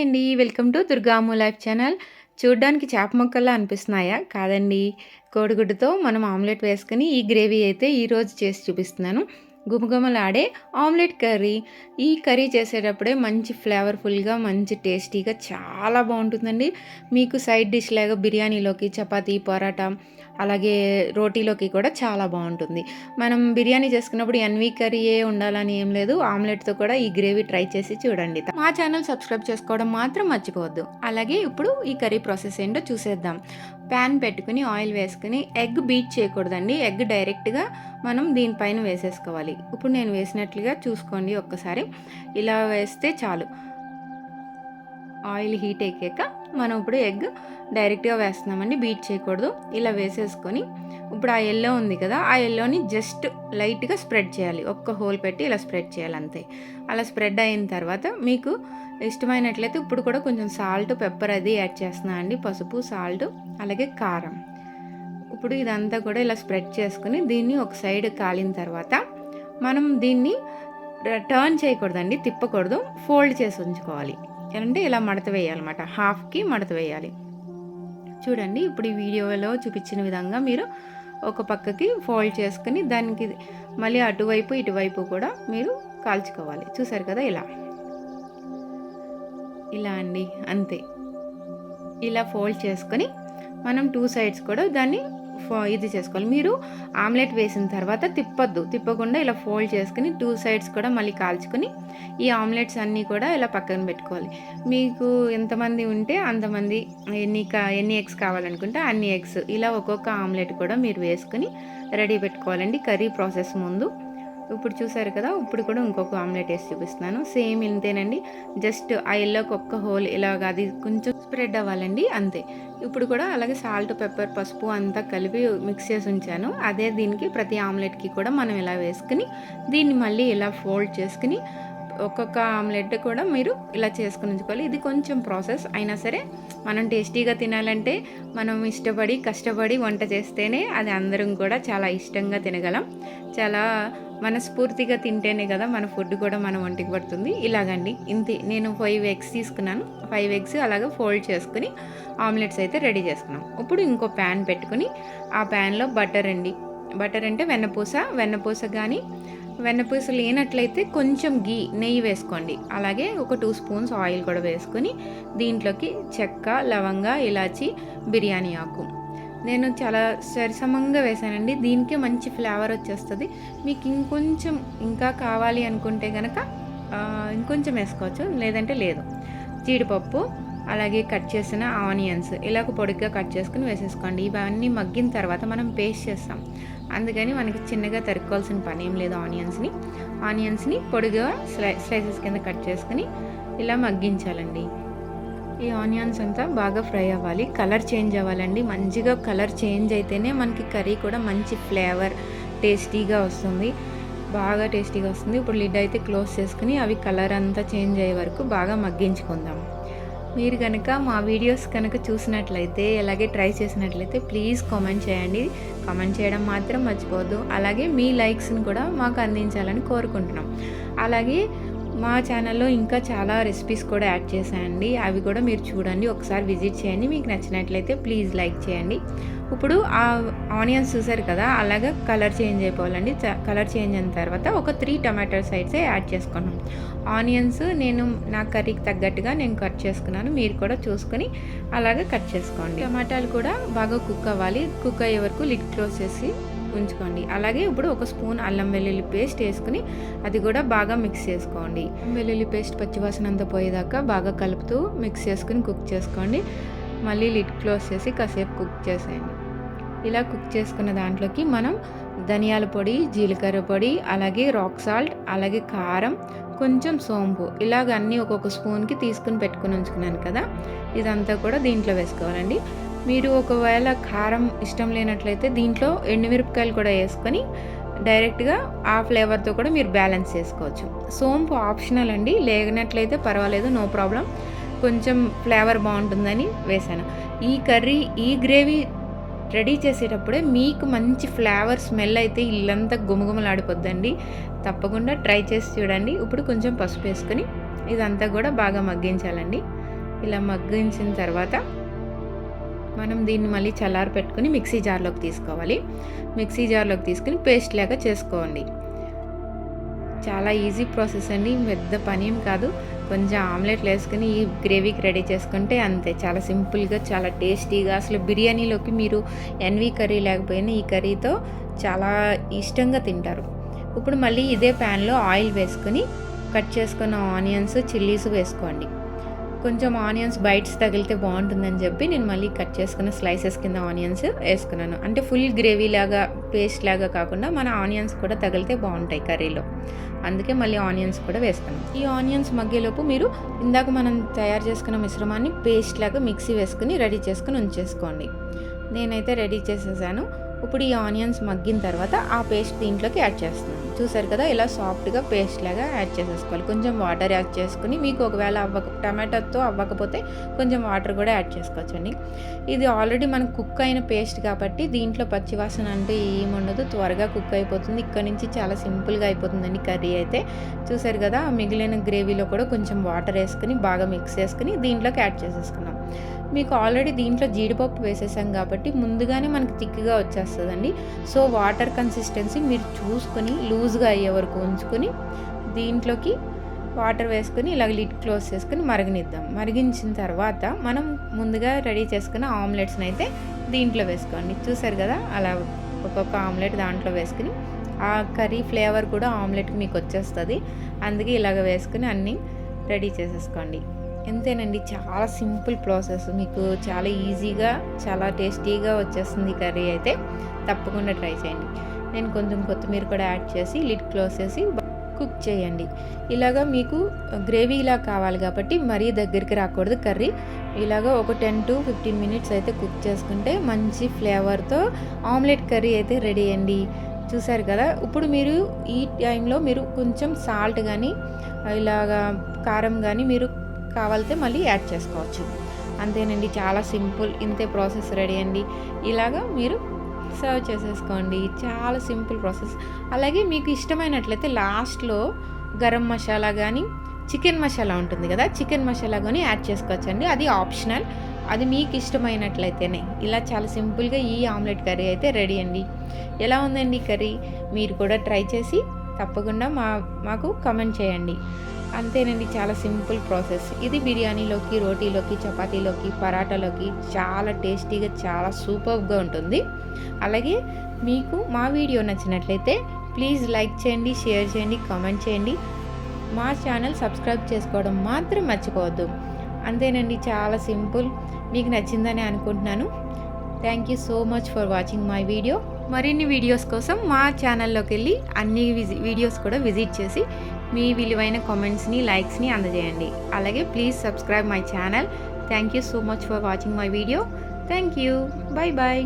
అండి. Welcome to Durgamu life channel. చూడ్డానికి చేప ముక్కల్లా అనిపిస్తున్నాయా? కాదండి. కోడిగుడ్డుతో మనం ఆమ్లెట్ వేసుకొని ఈ గ్రేవీ అయితే ఈరోజు చేసి చూపిస్తున్నాను. గుమగుమలాడే ఆమ్లెట్ కర్రీ. ఈ కర్రీ చేసేటప్పుడే మంచి ఫ్లేవర్‌ఫుల్‌గా, మంచి టేస్టీగా చాలా బావుంటుందండి. మీకు సైడ్ డిష్ లాగా బిర్యానీలోకి, చపాతీ, పరోటా అలాగే రోటీలోకి కూడా చాలా బావుంటుంది. మనం బిర్యానీ చేసుకున్నప్పుడు ఎన్వి కర్రీయే ఉండాలని ఏం లేదు. ఆమ్లెట్‌తో కూడా ఈ గ్రేవీ ట్రై చేసి చూడండి. మా ఛానల్ సబ్స్క్రైబ్ చేసుకోవడం మాత్రం మర్చిపోవద్దు. అలాగే ఇప్పుడు ఈ కర్రీ ప్రాసెస్ ఏంటో చూసేద్దాం. ప్యాన్ పెట్టుకుని ఆయిల్ వేసుకుని ఎగ్ బీట్ చేయకూడదండి. ఎగ్ డైరెక్ట్‌గా మనం దీనిపైన వేసేసుకోవాలి. ఇప్పుడు నేను వేసినట్లుగా చూసుకోండి ఒక్కసారి. ఇలా వేస్తే చాలు. ఆయిల్ హీట్ ఎక్కాక మనం ఇప్పుడు ఎగ్ డైరెక్ట్గా వేస్తున్నామండి. బీట్ చేయకూడదు. ఇలా వేసేసుకొని ఇప్పుడు ఆ యెల్లో ఉంది కదా, ఆ యెల్లోని జస్ట్ లైట్గా స్ప్రెడ్ చేయాలి. ఒక్క హోల్ పెట్టి ఇలా స్ప్రెడ్ చేయాలి అంతే. అలా స్ప్రెడ్ అయిన తర్వాత మీకు ఇష్టమైనట్లయితే ఇప్పుడు కూడా కొంచెం సాల్ట్, పెప్పర్ అది యాడ్ చేస్తున్నా అండి. పసుపు, సాల్ట్ అలాగే కారం. ఇప్పుడు ఇదంతా కూడా ఇలా స్ప్రెడ్ చేసుకుని దీన్ని ఒక సైడ్ కాలిన తర్వాత మనం దీన్ని టర్న్ చేయకూడదండి, తిప్పకూడదు, ఫోల్డ్ చేసి ఉంచుకోవాలి. అంటే ఇలా మడత వేయాలన్నమాట. హాఫ్కి మడత వేయాలి. చూడండి ఇప్పుడు ఈ వీడియోలో చూపించిన విధంగా మీరు ఒక పక్కకి ఫోల్డ్ చేసుకుని దానికి మళ్ళీ అటువైపు ఇటువైపు కూడా మీరు కాల్చుకోవాలి. చూసారు కదా ఇలా ఇలా అండి, అంతే. ఇలా ఫోల్డ్ చేసుకొని మనం 2 సైడ్స్ కూడా దాన్ని ఇది చేసుకోవాలి. మీరు ఆమ్లెట్ వేసిన తర్వాత తిప్పకుండా ఇలా ఫోల్డ్ చేసుకుని 2 సైడ్స్ కూడా మళ్ళీ కాల్చుకొని ఈ ఆమ్లెట్స్ అన్నీ కూడా ఇలా పక్కన పెట్టుకోవాలి. మీకు ఎంతమంది ఉంటే అంతమంది, ఎన్ని ఎగ్స్ కావాలనుకుంటే అన్ని ఎగ్స్ ఇలా ఒక్కొక్క ఆమ్లెట్ కూడా మీరు వేసుకుని రెడీ పెట్టుకోవాలండి కర్రీ ప్రాసెస్ ముందు. ఇప్పుడు చూసారు కదా, ఇప్పుడు కూడా ఇంకొక ఆమ్లెట్ వేసి చూపిస్తున్నాను. సేమ్ ఇంతేనండి. జస్ట్ ఆ ఎల్లోకి ఒక్క హోల్ ఇలాగ అది కొంచెం స్ప్రెడ్ అవ్వాలండి అంతే. ఇప్పుడు కూడా అలాగే సాల్ట్, పెప్పర్, పసుపు అంతా కలిపి మిక్స్ చేసి ఉంచాను. అదే దీనికి ప్రతి ఆమ్లెట్కి కూడా మనం ఇలా వేసుకుని దీన్ని మళ్ళీ ఇలా ఫోల్డ్ చేసుకుని ఒక్కొక్క ఆమ్లెట్ కూడా మీరు ఇలా చేసుకుని ఉంచుకోవాలి. ఇది కొంచెం ప్రాసెస్ అయినా సరే మనం టేస్టీగా తినాలంటే మనం ఇష్టపడి కష్టపడి వంట చేస్తేనే అది అందరం కూడా చాలా ఇష్టంగా తినగలం. చాలా మనస్ఫూర్తిగా తింటేనే కదా మన ఫుడ్ కూడా మన ఒంటికి పడుతుంది. ఇలాగండి ఇంతే. నేను 5 ఎగ్స్ తీసుకున్నాను. 5 ఎగ్స్ అలాగే ఫోల్డ్ చేసుకుని ఆమ్లెట్స్ అయితే రెడీ చేసుకున్నాం. ఇప్పుడు ఇంకో ప్యాన్ పెట్టుకుని ఆ ప్యాన్లో బటర్ అంటే వెన్నపూస కానీ వెన్నపూస లేనట్లయితే కొంచెం నెయ్యి వేసుకోండి. అలాగే ఒక 2 స్పూన్స్ ఆయిల్ కూడా వేసుకొని దీంట్లోకి చెక్క, లవంగ, ఇలాచి, బిర్యానీ ఆకు నేను చాలా సరిసమంగా వేసానండి. దీనికే మంచి ఫ్లేవర్ వచ్చేస్తుంది. మీకు ఇంకా కావాలి అనుకుంటే కనుక ఇంకొంచెం వేసుకోవచ్చు, లేదంటే లేదు. జీడిపప్పు అలాగే కట్ చేసిన ఆనియన్స్ ఇలాగ పొడిగ్గా కట్ చేసుకుని వేసేసుకోండి. ఇవన్నీ మగ్గిన తర్వాత మనం పేస్ట్ చేస్తాం, అందుకని మనకి చిన్నగా తరుక్కోవాల్సిన పని ఏం లేదు. ఆనియన్స్ని పొడిగా స్లైసెస్ కింద కట్ చేసుకుని ఇలా మగ్గించాలండి. ఈ ఆనియన్స్ అంతా బాగా ఫ్రై అవ్వాలి, కలర్ చేంజ్ అవ్వాలండి. మంచిగా కలర్ చేంజ్ అయితేనే మనకి కర్రీ కూడా మంచి ఫ్లేవర్ టేస్టీగా వస్తుంది, బాగా టేస్టీగా వస్తుంది. ఇప్పుడు లిడ్ అయితే క్లోజ్ చేసుకుని అవి కలర్ అంతా చేంజ్ అయ్యే వరకు బాగా మగ్గించుకుందాం. మీరు కనుక మా వీడియోస్ కనుక చూసినట్లయితే అలాగే ట్రై చేసినట్లయితే ప్లీజ్ కామెంట్ చేయండి. కామెంట్ చేయడం మాత్రం మర్చిపోవద్దు. అలాగే మీ లైక్స్ని కూడా మాకు అందించాలని కోరుకుంటున్నాం. అలాగే మా ఛానల్లో ఇంకా చాలా రెసిపీస్ కూడా యాడ్ చేశాయండి. అవి కూడా మీరు చూడండి, ఒకసారి విజిట్ చేయండి. మీకు నచ్చినట్లయితే ప్లీజ్ లైక్ చేయండి. ఇప్పుడు ఆ ఆనియన్స్ చూసారు కదా, అలాగా కలర్ చేంజ్ అయిపోవాలండి. కలర్ చేంజ్ అయిన తర్వాత ఒక 3 టమాటో సైడ్సే యాడ్ చేసుకున్నాం. ఆనియన్స్ నా కర్రీకి తగ్గట్టుగా నేను కట్ చేసుకున్నాను. మీరు కూడా చూసుకొని అలాగే కట్ చేసుకోండి. టమాటాలు కూడా బాగా కుక్ అవ్వాలి. కుక్ అయ్యే వరకు లిడ్ క్లోజ్ చేసి ఉంచుకోండి. అలాగే ఇప్పుడు ఒక స్పూన్ అల్లం వెల్లుల్లి పేస్ట్ వేసుకుని అది కూడా బాగా మిక్స్ చేసుకోండి. వెల్లుల్లి పేస్ట్ పచ్చివాసన అంతా పోయేదాకా బాగా కలుపుతూ మిక్స్ చేసుకుని కుక్ చేసుకోండి. మళ్ళీ లిడ్ క్లోజ్ చేసి కాసేపు కుక్ చేసేయండి. ఇలా కుక్ చేసుకున్న దాంట్లోకి మనం ధనియాల పొడి, జీలకర్ర పొడి, అలాగే రాక్ సాల్ట్, అలాగే కారం, కొంచెం సోంపు ఇలాగ అన్నీ ఒక్కొక్క స్పూన్కి తీసుకుని పెట్టుకుని ఉంచుకున్నాను కదా, ఇదంతా కూడా దీంట్లో వేసుకోవాలండి. మీరు ఒకవేళ కారం ఇష్టం లేనట్లయితే దీంట్లో ఎండుమిరపకాయలు కూడా వేసుకొని డైరెక్ట్గా ఆ ఫ్లేవర్తో కూడా మీరు బ్యాలెన్స్ చేసుకోవచ్చు. సోంపు ఆప్షనల్ అండి, లేనట్లయితే పర్వాలేదు, నో ప్రాబ్లం. కొంచెం ఫ్లేవర్ బాగుంటుందని వేసాను. ఈ గ్రేవీ రెడీ చేసేటప్పుడే మీకు మంచి ఫ్లేవర్ స్మెల్ అయితే ఇల్లంతా గుమగుమలాడిపోద్దండి. తప్పకుండా ట్రై చేసి చూడండి. ఇప్పుడు కొంచెం పసుపు వేసుకొని ఇదంతా కూడా బాగా మగ్గించాలండి. ఇలా మగ్గించిన తర్వాత మనం దీన్ని మళ్ళీ చల్లారి పెట్టుకుని మిక్సీ జార్లోకి తీసుకోవాలి. మిక్సీ జార్లోకి తీసుకుని పేస్ట్ లాగా చేసుకోండి. చాలా ఈజీ ప్రాసెస్ అండి, పెద్ద పని ఏం కాదు. కొంచెం ఆమ్లెట్లు వేసుకుని ఈ గ్రేవీకి రెడీ చేసుకుంటే అంతే, చాలా సింపుల్గా, చాలా టేస్టీగా. అసలు బిర్యానీలోకి మీరు ఎన్వి కర్రీ లేకపోయినా ఈ కర్రీతో చాలా ఇష్టంగా తింటారు. ఇప్పుడు మళ్ళీ ఇదే ప్యాన్లో ఆయిల్ వేసుకుని కట్ చేసుకున్న ఆనియన్స్, చిల్లీస్ వేసుకోండి. కొంచెం ఆనియన్స్ బైట్స్ తగిలితే బాగుంటుందని చెప్పి నేను మళ్ళీ కట్ చేసుకున్న స్లైసెస్ కింద ఆనియన్స్ వేసుకున్నాను. అంటే ఫుల్ గ్రేవీ లాగా, పేస్ట్ లాగా కాకుండా మన ఆనియన్స్ కూడా తగిలితే బాగుంటాయి కర్రీలో, అందుకే మళ్ళీ ఆనియన్స్ కూడా వేసుకున్నాను. ఈ ఆనియన్స్ మగ్గేలోపు మీరు ఇందాక మనం తయారు చేసుకున్న మిశ్రమాన్ని పేస్ట్ లాగా మిక్సీ వేసుకుని రెడీ చేసుకుని ఉంచేసుకోండి. నేనైతే రెడీ చేసేసాను. ఇప్పుడు ఈ ఆనియన్స్ మగ్గిన తర్వాత ఆ పేస్ట్ దీంట్లోకి యాడ్ చేస్తున్నాను. చూసారు కదా, ఇలా సాఫ్ట్గా పేస్ట్ లాగా యాడ్ చేసేసుకోవాలి. కొంచెం వాటర్ యాడ్ చేసుకుని, మీకు ఒకవేళ టమాటోతో అవ్వకపోతే కొంచెం వాటర్ కూడా యాడ్ చేసుకోవచ్చండి. ఇది ఆల్రెడీ మనకు కుక్ అయిన పేస్ట్ కాబట్టి దీంట్లో పచ్చివాసన అంటే ఏముండదు, త్వరగా కుక్ అయిపోతుంది. ఇక్కడ నుంచి చాలా సింపుల్గా అయిపోతుందండి కర్రీ అయితే. చూసారు కదా, మిగిలిన గ్రేవీలో కూడా కొంచెం వాటర్ వేసుకుని బాగా మిక్స్ చేసుకుని దీంట్లోకి యాడ్ చేసేసుకున్నాం. మీకు ఆల్రెడీ దీంట్లో జీడిపప్పు వేసేసాం కాబట్టి ముందుగానే మనకి థిక్గా వచ్చేస్తుందండి. సో వాటర్ కన్సిస్టెన్సీ మీరు చూసుకొని లూజ్గా అయ్యే వరకు ఉంచుకొని దీంట్లోకి వాటర్ వేసుకొని ఇలా లిడ్ క్లోజ్ చేసుకుని మరగనిద్దాం. మరిగించిన తర్వాత మనం ముందుగా రెడీ చేసుకున్న ఆమ్లెట్స్ని అయితే దీంట్లో వేసుకోండి. చూసారు కదా, అలా ఒక్కొక్క ఆమ్లెట్ దాంట్లో వేసుకుని ఆ కర్రీ ఫ్లేవర్ కూడా ఆమ్లెట్కి మీకు వచ్చేస్తుంది. అందుకే ఇలాగ వేసుకుని అన్నీ రెడీ చేసేసుకోండి. ఎంతేనండి, చాలా సింపుల్ ప్రాసెస్, మీకు చాలా ఈజీగా, చాలా టేస్టీగా వచ్చేస్తుంది కర్రీ అయితే. తప్పకుండా ట్రై చేయండి. నేను కొంచెం కొత్తిమీర కూడా యాడ్ చేసి లిడ్ క్లోజ్ చేసి కుక్ చేయండి. ఇలాగా మీకు గ్రేవీ ఇలా కావాలి కాబట్టి మరీ దగ్గరికి రాకూడదు కర్రీ. ఇలాగ ఒక 10 to 15 minutes అయితే కుక్ చేసుకుంటే మంచి ఫ్లేవర్తో ఆమ్లెట్ కర్రీ అయితే రెడీ అండి. చూసారు కదా, ఇప్పుడు మీరు ఈ టైంలో మీరు కొంచెం సాల్ట్ కానీ ఇలాగా కారం కానీ మీరు కావాలితే మళ్ళీ యాడ్ చేసుకోవచ్చు. అంతేనండి, చాలా సింపుల్. ఇంతే ప్రాసెస్ రెడీ అండి. ఇలాగా మీరు సర్వ్ చేసేసుకోండి. చాలా సింపుల్ ప్రాసెస్. అలాగే మీకు ఇష్టమైనట్లయితే లాస్ట్లో గరం మసాలా కానీ చికెన్ మసాలా ఉంటుంది కదా, చికెన్ మసాలా కానీ యాడ్ చేసుకోవచ్చండి. అది ఆప్షనల్, అది మీకు ఇష్టమైనట్లయితేనే. ఇలా చాలా సింపుల్గా ఈ ఆమ్లెట్ కర్రీ అయితే రెడీ అండి. ఎలా ఉందండి కర్రీ? మీరు కూడా ట్రై చేసి తప్పకుండా మాకు కమెంట్ చేయండి. అంతేనండి, చాలా సింపుల్ ప్రాసెస్. ఇది బిర్యానీలోకి, రోటీలోకి, చపాతీలోకి, పరాటాలోకి చాలా టేస్టీగా, చాలా సూపర్గా ఉంటుంది. అలాగే మీకు మా వీడియో నచ్చినట్లయితే ప్లీజ్ లైక్ చేయండి, షేర్ చేయండి, కామెంట్ చేయండి. మా ఛానల్ సబ్స్క్రైబ్ చేసుకోవడం మాత్రం మర్చిపోవద్దు. అంతేనండి, చాలా సింపుల్. మీకు నచ్చిందని అనుకుంటున్నాను. Thank you so much for watching my video. మరిన్ని వీడియోస్ కోసం మా ఛానల్లోకి వెళ్ళి అన్ని వీడియోస్ కూడా విజిట్ చేసి మీ విలువైన కామెంట్స్ని, లైక్స్ని అందజేయండి. అలాగే please subscribe my channel. Thank you so much for watching my video. Thank you. Bye bye.